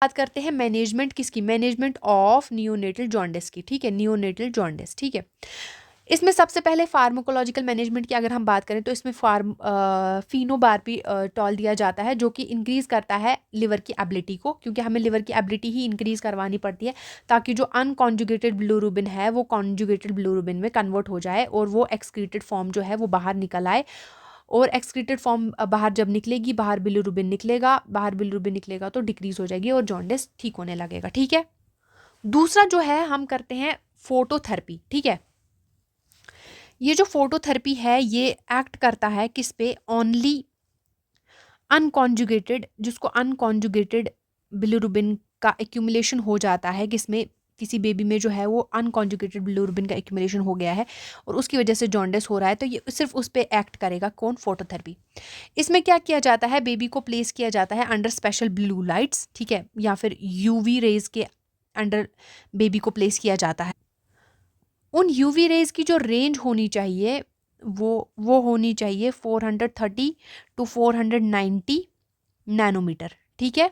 बात करते हैं मैनेजमेंट किसकी, मैनेजमेंट ऑफ नियोनेटल जॉन्डिस की, ठीक है, नियोनेटल जॉन्डिस, ठीक है। इसमें सबसे पहले फार्माकोलॉजिकल मैनेजमेंट की अगर हम बात करें तो इसमें फिनोबार्बिटॉल दिया जाता है, जो कि इंक्रीज करता है लिवर की एबिलिटी को, क्योंकि हमें लिवर की एबिलिटी ही इंक्रीज करवानी पड़ती है ताकि जो अनकॉन्जुगेटेड बिलिरुबिन है वो कॉन्जुगेटेड बिलिरुबिन में कन्वर्ट हो जाए और वो एक्सक्रीटेड फॉर्म जो है वो बाहर निकल आए। और एक्सक्रीटेड फॉर्म बाहर जब निकलेगी, बाहर बिलिरुबिन निकलेगा, बाहर बिलिरुबिन निकलेगा तो डिक्रीज हो जाएगी और जॉन्डिस ठीक होने लगेगा, ठीक है। दूसरा जो है हम करते हैं फोटोथेरेपी, ठीक है। ये जो फोटोथेरेपी है ये एक्ट करता है किस पे, ओनली अनकॉन्जुगेटेड, जिसको अनकॉन्जुगेटेड बिलिरुबिन का एक्यूमुलेशन हो जाता है, किसमें, किसी बेबी में जो है वो अनकॉन्जुगेटेड बिलिरुबिन का एक्यूमुलेशन हो गया है और उसकी वजह से जॉन्डिस हो रहा है, तो ये सिर्फ उस पे एक्ट करेगा कौन, फोटोथेरेपी। इसमें क्या किया जाता है, बेबी को प्लेस किया जाता है अंडर स्पेशल ब्लू लाइट्स, ठीक है, या फिर यूवी रेज के अंडर बेबी को प्लेस किया जाता है। उन यूवी रेज की जो रेंज होनी चाहिए वो होनी चाहिए 430 टू 490 नैनोमीटर, ठीक है।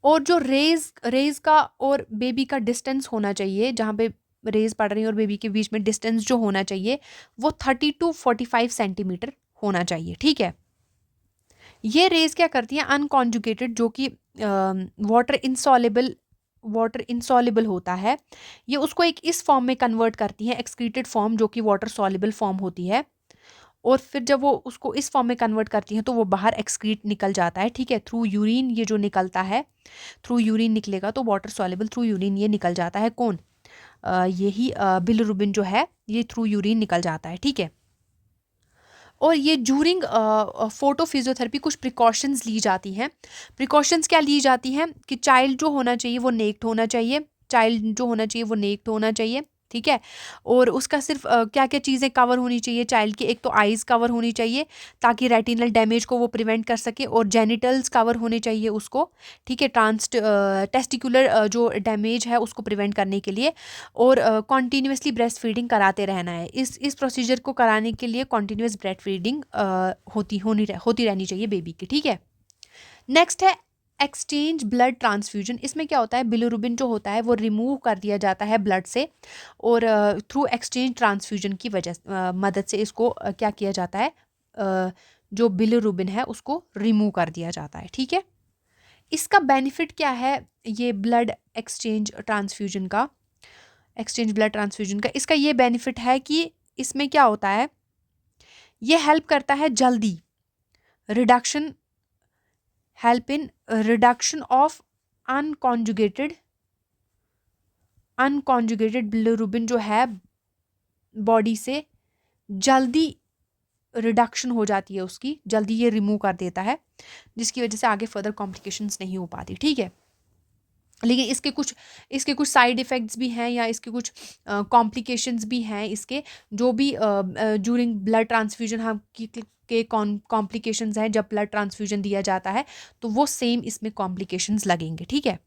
और जो रेज का और बेबी का डिस्टेंस होना चाहिए, जहाँ पे रेज पड़ रही है और बेबी के बीच में डिस्टेंस जो होना चाहिए वो 30 टू 45 सेंटीमीटर होना चाहिए, ठीक है। ये रेज क्या करती हैं, अनकॉन्जुगेटेड जो कि वाटर इंसॉल्युबल होता है, ये उसको एक इस फॉर्म में कन्वर्ट करती है, एक्सक्रीटेड फॉर्म जो कि वाटर सॉल्युबल फॉर्म होती है, और फिर जब वो उसको इस फॉर्म में कन्वर्ट करती हैं तो वो बाहर एक्सक्रीट निकल जाता है, ठीक है, थ्रू यूरिन। ये जो निकलता है थ्रू यूरिन निकलेगा तो वाटर सॉल्युबल थ्रू यूरिन ये निकल जाता है, कौन, यही बिलिरुबिन जो है ये थ्रू यूरिन निकल जाता है, ठीक है। और ये जूरिंग फोटो फिजियोथेरेपी कुछ प्रिकॉशंस ली जाती हैं। प्रिकॉशंस क्या ली जाती हैं कि चाइल्ड जो होना चाहिए वो नेक्ड होना चाहिए, चाइल्ड जो होना चाहिए वो नेक्ड होना चाहिए, ठीक है। और उसका सिर्फ क्या क्या चीज़ें कवर होनी चाहिए चाइल्ड की, एक तो आइज़ कवर होनी चाहिए ताकि रेटिनल डैमेज को वो प्रिवेंट कर सके, और जेनिटल्स कवर होने चाहिए उसको, ठीक है, टेस्टिकुलर जो डैमेज है उसको प्रिवेंट करने के लिए। और कॉन्टीन्यूसली ब्रेस्ट फीडिंग कराते रहना है। इस प्रोसीजर को कराने के लिए कॉन्टीन्यूस ब्रेस्ट फीडिंग होती रहनी चाहिए बेबी की, ठीक है। नेक्स्ट है एक्सचेंज ब्लड ट्रांसफ्यूजन। इसमें क्या होता है, बिलिरुबिन जो होता है वो रिमूव कर दिया जाता है ब्लड से, और थ्रू एक्सचेंज ट्रांसफ्यूजन की मदद से इसको क्या किया जाता है, जो बिलिरुबिन है उसको रिमूव कर दिया जाता है, ठीक है। इसका बेनिफिट क्या है, ये ब्लड एक्सचेंज ब्लड ट्रांसफ्यूजन का, इसका ये बेनिफिट है कि इसमें क्या होता है, ये help in reduction of unconjugated bilirubin जो है बॉडी से जल्दी रिडक्शन हो जाती है उसकी, जल्दी ये रिमूव कर देता है, जिसकी वजह से आगे फर्दर कॉम्प्लिकेशंस नहीं हो पाती, ठीक है। लेकिन इसके कुछ साइड इफ़ेक्ट्स भी हैं, या इसके कुछ कॉम्प्लिकेशंस भी हैं, इसके जो भी जूरिंग ब्लड ट्रांसफ्यूजन हम के कॉम्प्लिकेशंस हैं, जब ब्लड ट्रांसफ्यूजन दिया जाता है तो वो सेम इसमें कॉम्प्लिकेशंस लगेंगे, ठीक है।